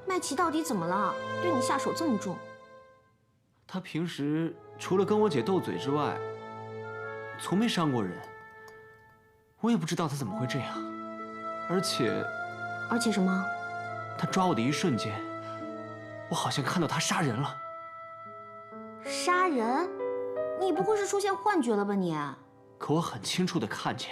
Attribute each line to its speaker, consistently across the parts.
Speaker 1: 麦琪到底怎么了？对你下手这么重？
Speaker 2: 他平时除了跟我姐斗嘴之外，从没伤过人。我也不知道他怎么会这样，而且
Speaker 1: 什么？
Speaker 2: 他抓我的一瞬间，我好像看到他杀人了。
Speaker 1: 杀人？你不会是出现幻觉了吧你？
Speaker 2: 可我很清楚地看见，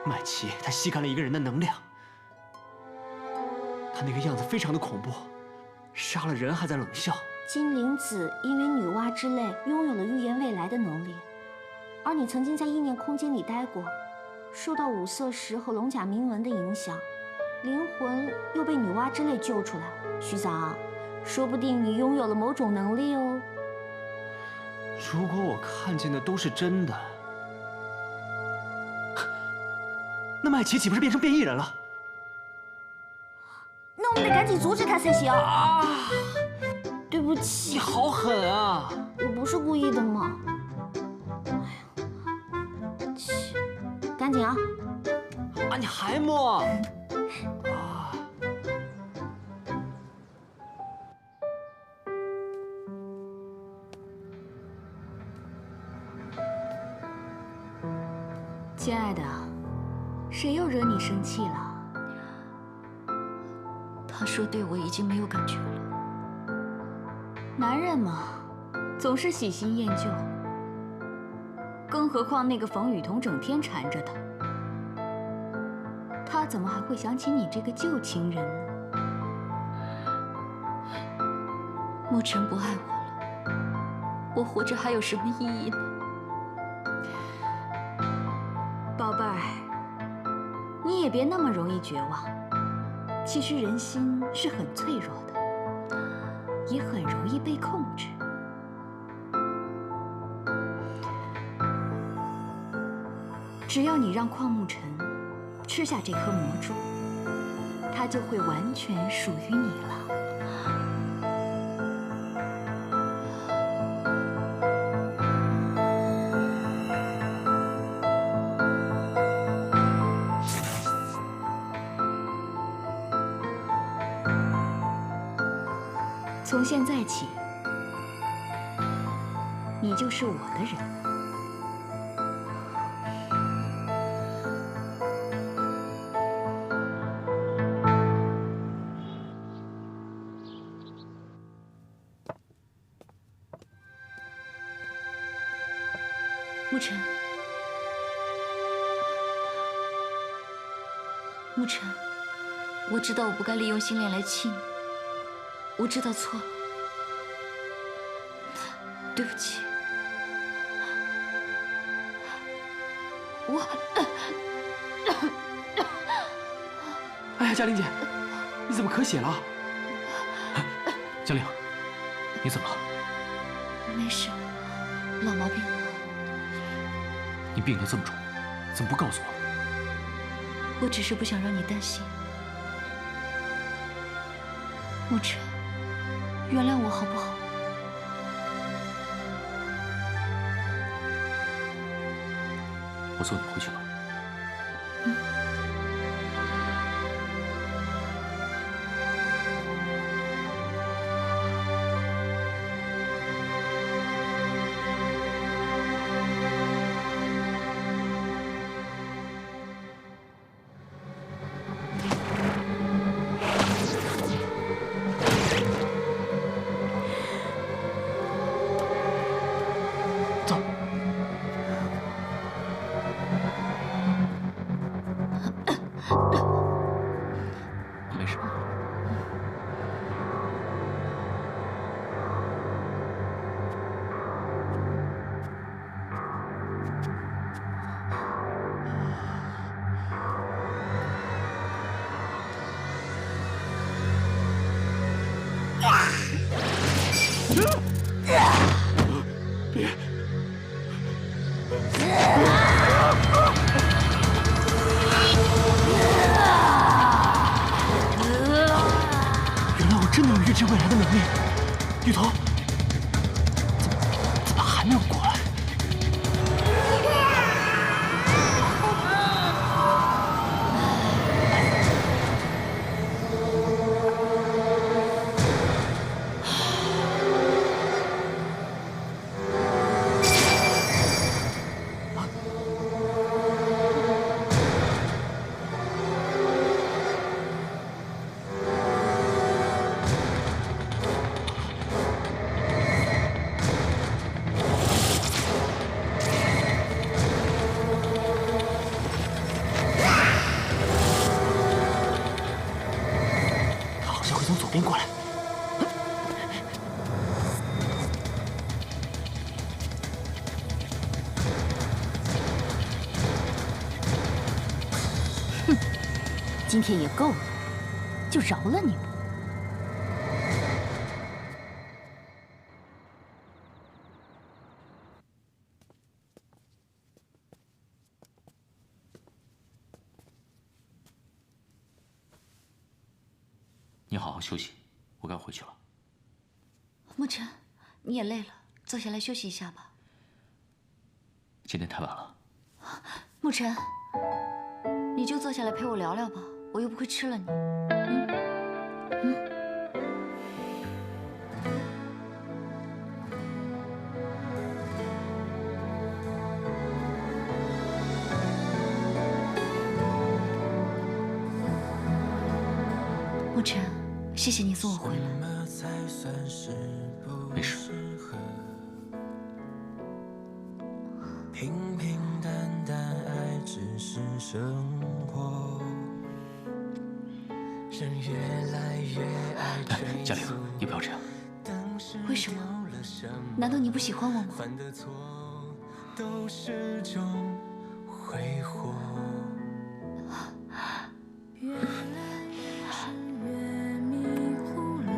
Speaker 2: 麦琪他吸干了一个人的能量。 他那个样子非常的恐怖，杀了人还在冷笑。
Speaker 1: 金灵子因为女娲之泪拥有了预言未来的能力，而你曾经在意念空间里待过，受到五色石和龙甲铭文的影响，灵魂又被女娲之泪救出来。徐长，说不定你拥有了某种能力哦。
Speaker 2: 如果我看见的都是真的，那麦琪岂不是变成变异人了？
Speaker 1: 那我们得赶紧阻止他才行。啊！对不起，
Speaker 2: 你好狠啊！
Speaker 1: 我不是故意的嘛。哎呀，切，赶紧啊！
Speaker 2: 啊，你还摸？啊！
Speaker 3: 亲爱的，谁又惹你生气了？
Speaker 4: 他说对我已经没有感觉了。
Speaker 3: 男人嘛，总是喜新厌旧，更何况那个冯雨桐整天缠着他，他怎么还会想起你这个旧情人呢？
Speaker 4: 沐晨不爱我了，我活着还有什么意义呢？
Speaker 3: 宝贝儿，你也别那么容易绝望。 其实人心是很脆弱的，也很容易被控制。只要你让邝沐晨吃下这颗魔珠，他就会完全属于你了。从现在起，你就是我的人。
Speaker 4: 沐尘，沐尘，我知道我不该利用心恋来气你，我知道错了，对不起。
Speaker 2: 哎呀，嘉玲姐，你怎么咳血了？嘉玲，你怎么了？
Speaker 4: 没事，老毛病了。
Speaker 2: 你病得这么重，怎么不告诉我？
Speaker 4: 我只是不想让你担心。沐尘，原谅我好不好？
Speaker 2: 我送你回去吧。走。没事。别！原来我真的有预知未来的能力。雨桐，怎么还没有过来？他好像会从左边过来。
Speaker 1: 今天也够了，就饶了你吧。
Speaker 2: 你好好休息，我该回去了。
Speaker 4: 沐尘，你也累了，坐下来休息一下吧。
Speaker 2: 今天太晚了。
Speaker 4: 沐尘，你就坐下来陪我聊聊吧，我又不会吃了你。沐尘，谢谢你送我回来。
Speaker 2: 没事。
Speaker 5: 平平淡淡爱只是生活，人越来越爱
Speaker 2: 哎，嘉玲，你不要这样。
Speaker 4: 为什么？难道你不喜欢我吗？
Speaker 5: 犯的错都是种挥霍。越来越迷糊了，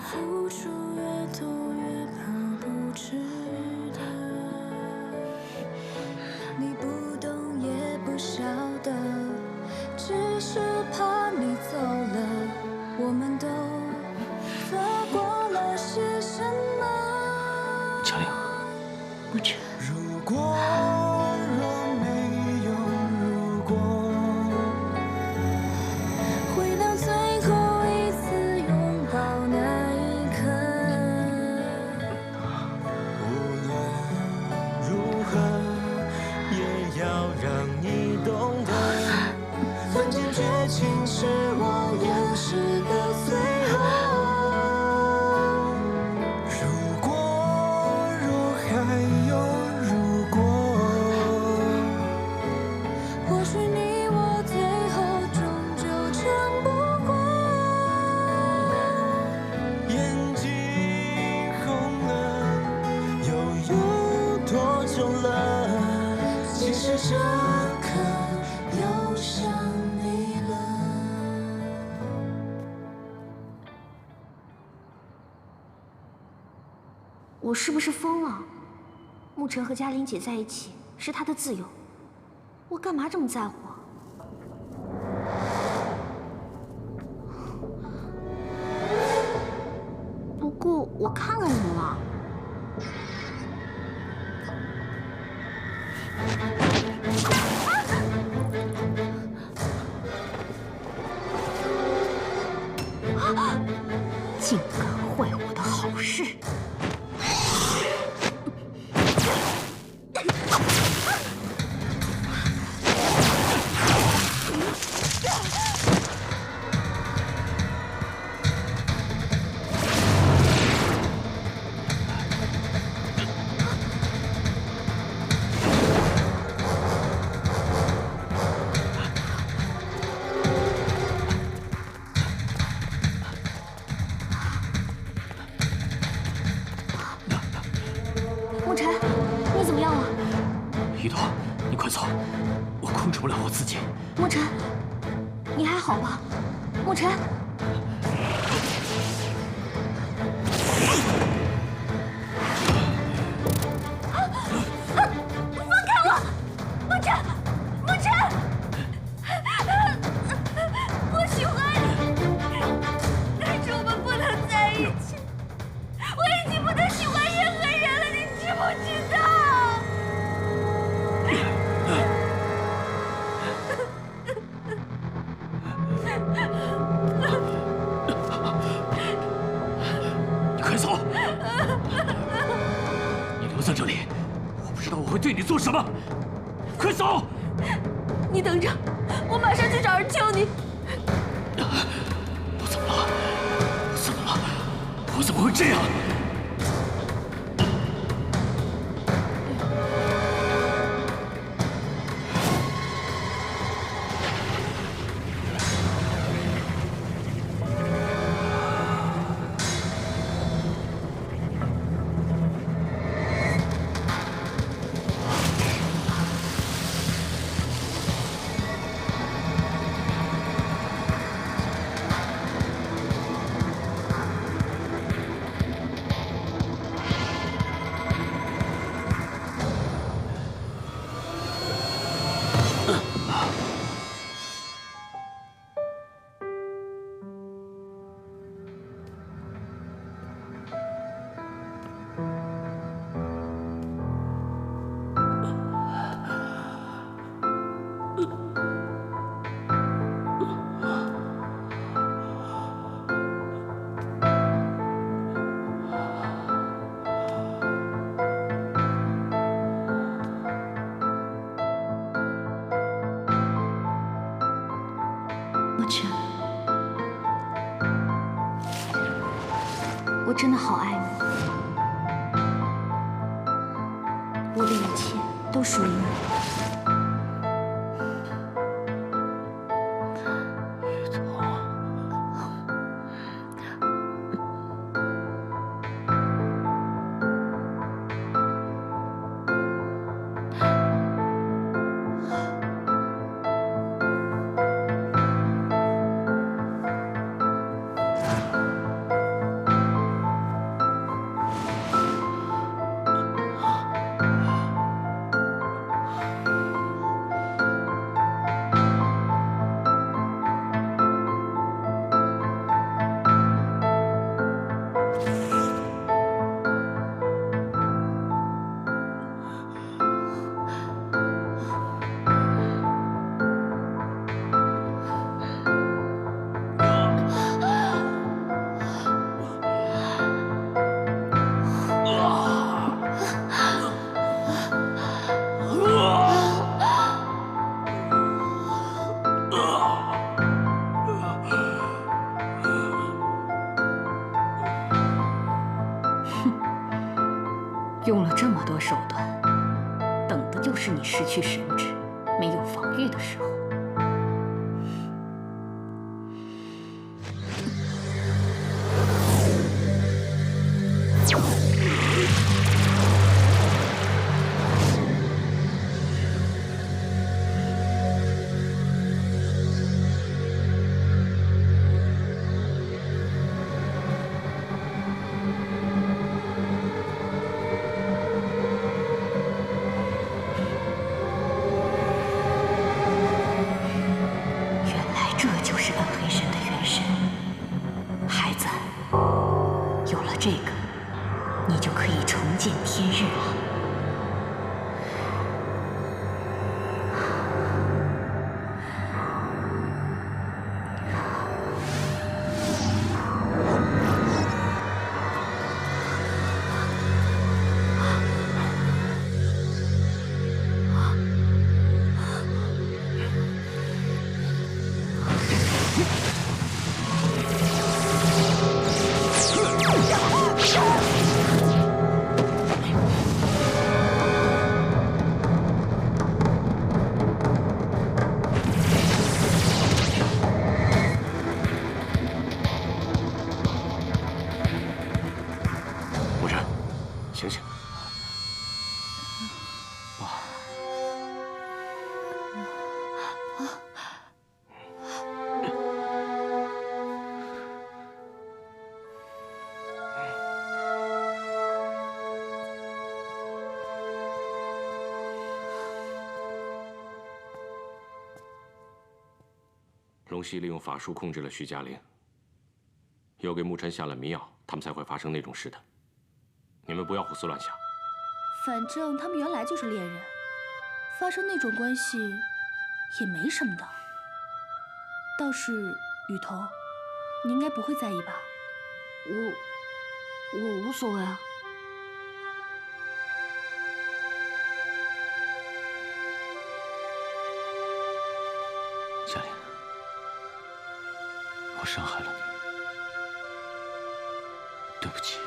Speaker 5: 付出越多越怕不值得。你不懂也不晓得，只是怕你走了，我们都错过了些什么。
Speaker 2: 嘉玲，
Speaker 4: 沐尘，
Speaker 5: 如果
Speaker 1: 我是不是疯了？沐晨和嘉玲姐在一起是他的自由，我干嘛这么在乎啊？不过我看了你们了。
Speaker 3: 竟敢坏我的好事！
Speaker 1: 沐晨，你怎么样了？
Speaker 6: 一朵，你快走，我控制不了我自己。
Speaker 1: 沐晨，你还好吧？沐晨。
Speaker 6: 你快走！你留在这里，我不知道我会对你做什么。快走！
Speaker 1: 你等着，我马上去找人救你。
Speaker 6: 我怎么了？我怎么了？我怎么会这样？
Speaker 1: 沐晨，我真的好爱你，我的一切都属于你。
Speaker 3: 用了这么多手段，等的就是你失去神智、没有防御的时候。这个，你就可以重见天日了。
Speaker 6: 醒醒！龙溪利用法术控制了徐嘉玲，又给沐尘下了迷药，他们才会发生那种事的。你们不要胡思乱想。
Speaker 5: 反正他们原来就是恋人，发生那种关系也没什么的。倒是雨桐，你应该不会在意吧？
Speaker 1: 我无所谓啊。
Speaker 7: 嘉玲，我伤害了你，对不起。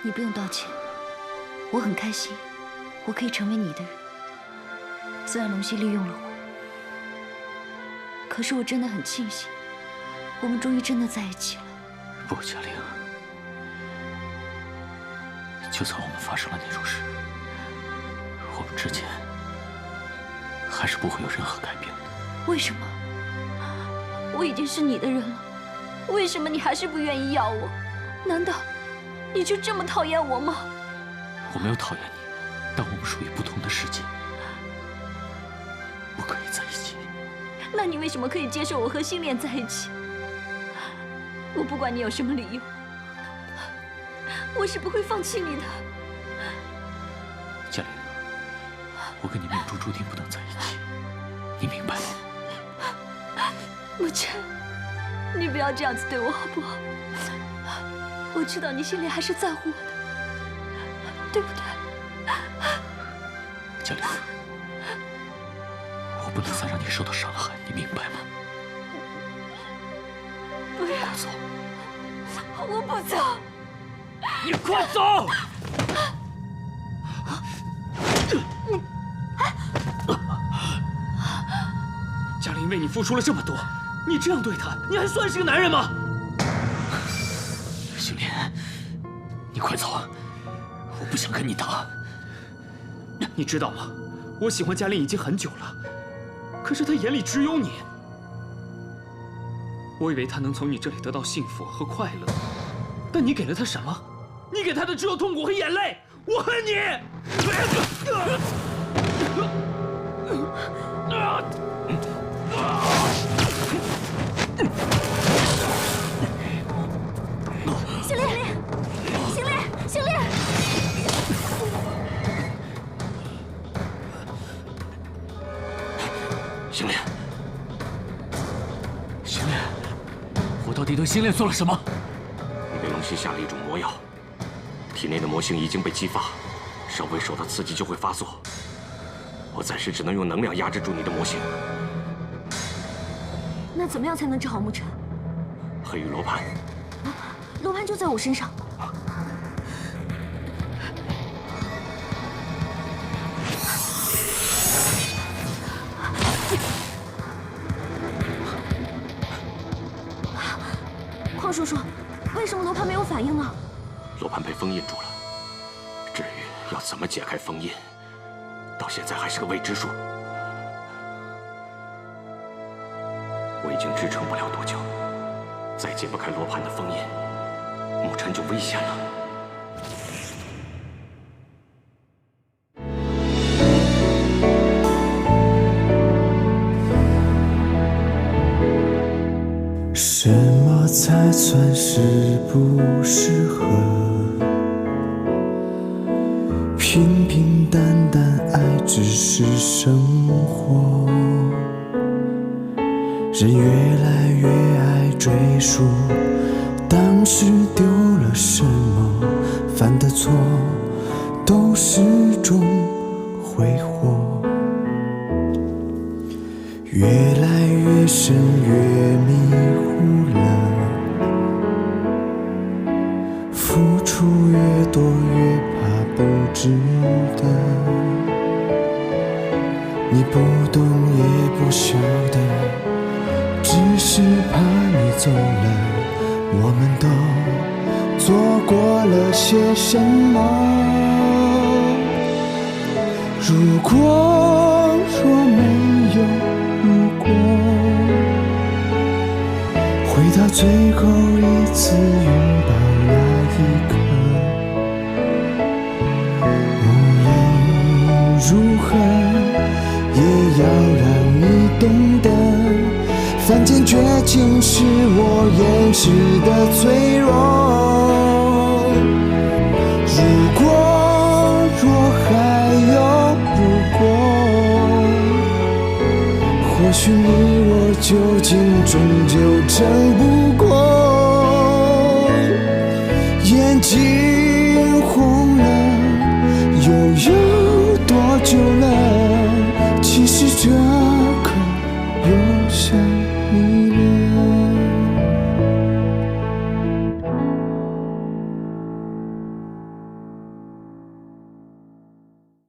Speaker 4: 你不用道歉，我很开心，我可以成为你的人。虽然龙溪利用了我，可是我真的很庆幸，我们终于真的在一起了。
Speaker 7: 不，嘉玲，就算我们发生了那种事，我们之间还是不会有任何改变的。
Speaker 4: 为什么？我已经是你的人了，为什么你还是不愿意要我？难道你就这么讨厌我吗？
Speaker 7: 我没有讨厌你，但我们属于不同的世界，不可以在一起。
Speaker 4: 那你为什么可以接受我和星恋在一起？我不管你有什么理由，我是不会放弃你的。
Speaker 7: 嘉玲，我跟你命中注定不能在一起，你明白吗？
Speaker 4: 沐尘，你不要这样子对我好不好？我知道你心里还是在乎我的，对不对？
Speaker 7: 嘉玲，我不能再让你受到伤害，你明白吗？
Speaker 4: 不要
Speaker 7: 走！
Speaker 4: 我不走！
Speaker 6: 你快走！嘉玲为你付出了这么多，你这样对她，你还算是个男人吗？
Speaker 7: 星恋，你快走！我不想跟你打。
Speaker 6: 你知道吗？我喜欢嘉玲已经很久了，可是她眼里只有你。我以为她能从你这里得到幸福和快乐，但你给了她什么？你给她的只有痛苦和眼泪。我恨你！
Speaker 4: 星恋，星恋，星恋！
Speaker 7: 星恋，星恋，我到底对星恋做了什么？
Speaker 6: 你给龙溪下了一种魔药，体内的魔性已经被激发，稍微受到刺激就会发作。我暂时只能用能量压制住你的魔性。
Speaker 1: 那怎么样才能治好沐尘？
Speaker 6: 黑羽罗盘，
Speaker 1: 罗盘就在我身上。邝叔叔，为什么罗盘没有反应呢？
Speaker 6: 罗盘被封印住了，至于要怎么解开封印，到现在还是个未知数。我已经支撑不了多久，再解不开罗盘的封印，沐尘就危险了。
Speaker 8: 才算是不适合？平平淡淡爱只是生活，人越来越爱追溯当时丢了什么，犯的错都是种挥霍，越来越深越迷糊了，付出越多越怕不值得，你不懂也不晓得，只是怕你走了，我们都做过了些什么？如果若没有如果，回到最后一次拥抱那一刻，无论如何也要让你懂得，犯贱绝情是我掩饰的脆弱。如果若还有如果，或许你我究竟终究争不过。眼睛红了，又有多久了？其实这刻又想你了。